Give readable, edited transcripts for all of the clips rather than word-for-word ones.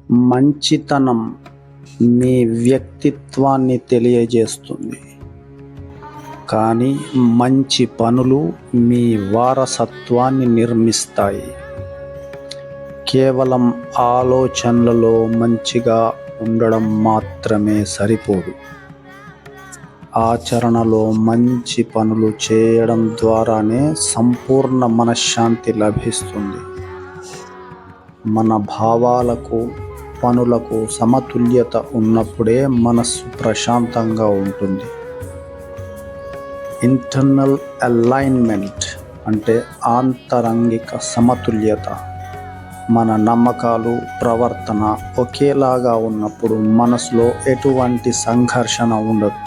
మంచితనం మీ వ్యక్తిత్వాన్ని తెలియజేస్తుంది, కానీ మంచి పనులు మీ వారసత్వాన్ని నిర్మిస్తాయి. కేవలం ఆలోచనలలో మంచిగా ఉండడం మాత్రమే సరిపోదు. ఆచరణలో మంచి పనులు చేయడం ద్వారానే సంపూర్ణ మనశ్శాంతి లభిస్తుంది. మన భావాలకు, పనులకు సమతుల్యత ఉన్నప్పుడే మనస్సు ప్రశాంతంగా ఉంటుంది. ఇంటర్నల్ అలైన్మెంట్ అంటే ఆంతరంగిక సమతుల్యత. మన నమ్మకాలు, ప్రవర్తన ఒకేలాగా ఉన్నప్పుడు మనసులో ఎటువంటి సంఘర్షణ ఉండదు.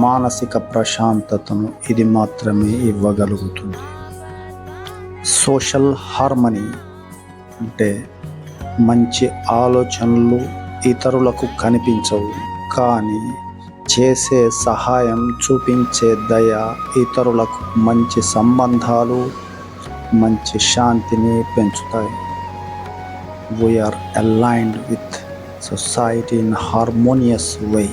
మానసిక ప్రశాంతతను ఇది మాత్రమే ఇవ్వగలుగుతుంది. సోషల్ హార్మనీ అంటే మంచి ఆలోచనలు ఇతరులకు కనిపించవు, కానీ చేసే సహాయం, చూపించే దయ ఇతరులకు మంచి సంబంధాలు, మంచి శాంతిని పెంచుతాయి. We are aligned with society in harmonious way.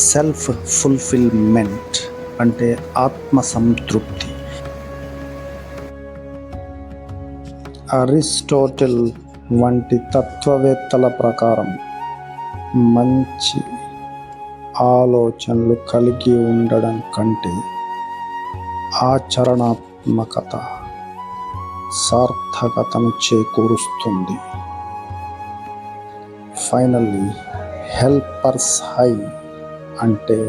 Self fulfilment అంటే ఆత్మ సంతృప్తి. అరిస్టాటిల్ వంటి తత్వవేత్తల ప్రకారం మంచి ఆలోచనలు కలిగి ఉండడం కంటే ఆచరణాత్మకత సార్థకతను చేకూరుస్తుంది. ఫైనల్లీ, హెల్పర్స్ హై అంటే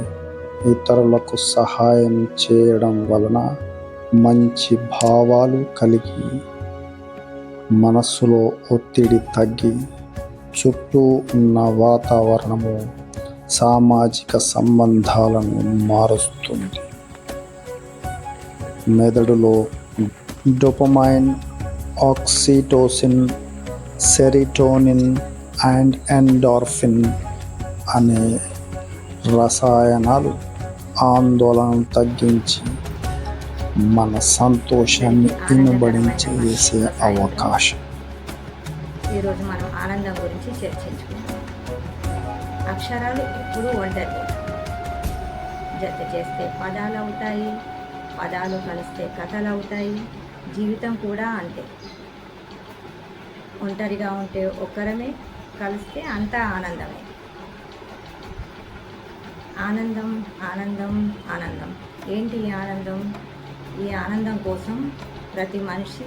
ఇతరులకు సహాయం చేయడం వలన మంచి భావాలు కలిగి, మనస్సులో ఒత్తిడి తగ్గి, చుట్టూ ఉన్న వాతావరణము, సామాజిక సంబంధాలను మారుస్తుంది. మెదడులో dopamine, oxytocin, serotonin and endorphin అనే రసాయనాలు ఆందోళన తగ్గించి మన సంతోషాన్ని ఇనుబడించేసే అవకాశం. ఈరోజు మనం ఆనందం గురించి చర్చించుకుందాం. అక్షరాలు ఎప్పుడూ ఒంటరి, జత చేస్తే పదాలు అవుతాయి, పదాలు కలిస్తే కథలు అవుతాయి. జీవితం కూడా అంతే. ఒంటరిగా ఉంటే ఒక్కరమే, కలిస్తే అంతా ఆనందమే. ఆనందం ఆనందం ఆనందం. ఏంటి ఈ ఆనందం? ఈ ఆనందం కోసం ప్రతి మనిషి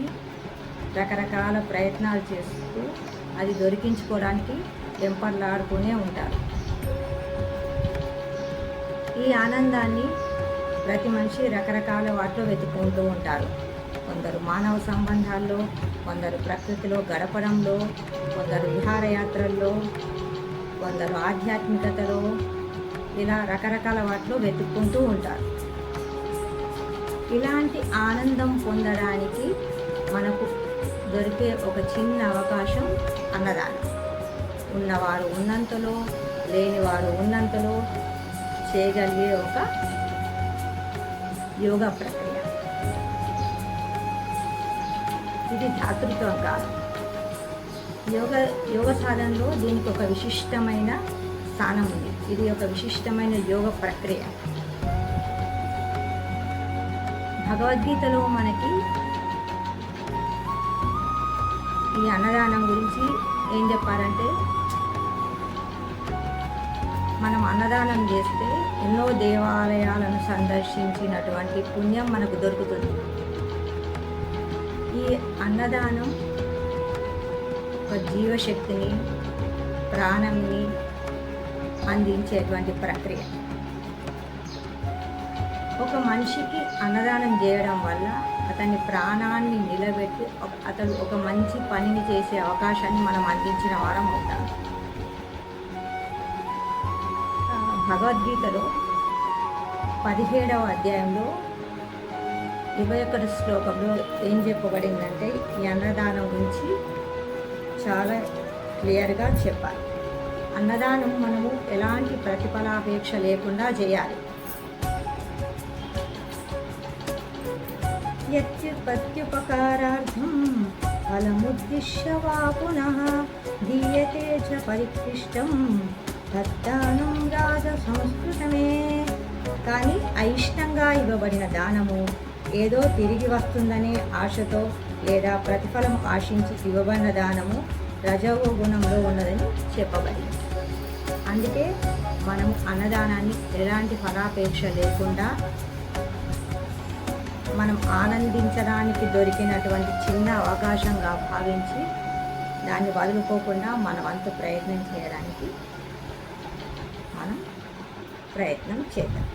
రకరకాల ప్రయత్నాలు చేస్తూ అది దొరికించుకోవడానికి వెంపర్లాడుతూనే ఉంటారు. ఈ ఆనందాన్ని ప్రతి మనిషి రకరకాల వాటిలో వెతుక్కుంటూ ఉంటారు. కొందరు మానవ సంబంధాల్లో, కొందరు ప్రకృతిలో గడపడంలో, కొందరు విహారయాత్రల్లో, కొందరు ఆధ్యాత్మికతలో, ఇలా రకరకాల వాటిలో వెతుక్కుంటూ ఉంటారు. ఇలాంటి ఆనందం పొందడానికి మనకు దొరికే ఒక చిన్న అవకాశం అన్నదానం. ఉన్నవారు ఉన్నంతలో, లేనివారు ఉన్నంతలో చేయగలిగే ఒక యోగా ప్రక్రియ. ఇది దాతృత్వం కాదు. యోగ సాధనలో దీనికి ఒక విశిష్టమైన స్థానం ఉంది. ఇది ఒక విశిష్టమైన యోగ ప్రక్రియ. భగవద్గీతలో మనకి ఈ అన్నదానం గురించి ఏం చెప్పారంటే, మనం అన్నదానం చేస్తే ఎన్నో దేవాలయాలను సందర్శించినటువంటి పుణ్యం మనకు దొరుకుతుంది. ఈ అన్నదానం ఒక జీవశక్తిని, ప్రాణంని అందించేటువంటి ప్రక్రియ. ఒక మనిషికి అన్నదానం చేయడం వల్ల అతని ప్రాణాన్ని నిలబెట్టి అతడు ఒక మంచి పనిని చేసే అవకాశాన్ని మనం అందించిన వారం అవుతాం. భగవద్గీతలో 17వ అధ్యాయంలో 21 శ్లోకంలో ఏం చెప్పబడిందంటే, ఈ అన్నదానం గురించి చాలా క్లియర్గా చెప్పాలి. అన్నదానం మనము ఎలాంటి ప్రతిఫలాపేక్ష లేకుండా చేయాలి. యత్యుపకారార్థం ఫలముద్దిశ్య వా పునః దీయతే చ పరికృష్టం తద్దానం రాజ సంస్కృతమే. కానీ అయిష్టంగా ఇవ్వబడిన దానము ఏదో తిరిగి వస్తుందనే ఆశతో లేదా ప్రతిఫలం ఆశించి ఇవ్వబడిన దానము రజోగుణంలో ఉన్నదని చెప్పబడింది. అందుకే మనం అన్నదానాన్ని ఎలాంటి ఫలాపేక్ష లేకుండా మనం ఆనందించడానికి దొరికినటువంటి చిన్న అవకాశంగా భావించి దాన్ని వదులుకోకుండా మన వంతు ప్రయత్నం చేయడానికి మనం ప్రయత్నం చేద్దాం.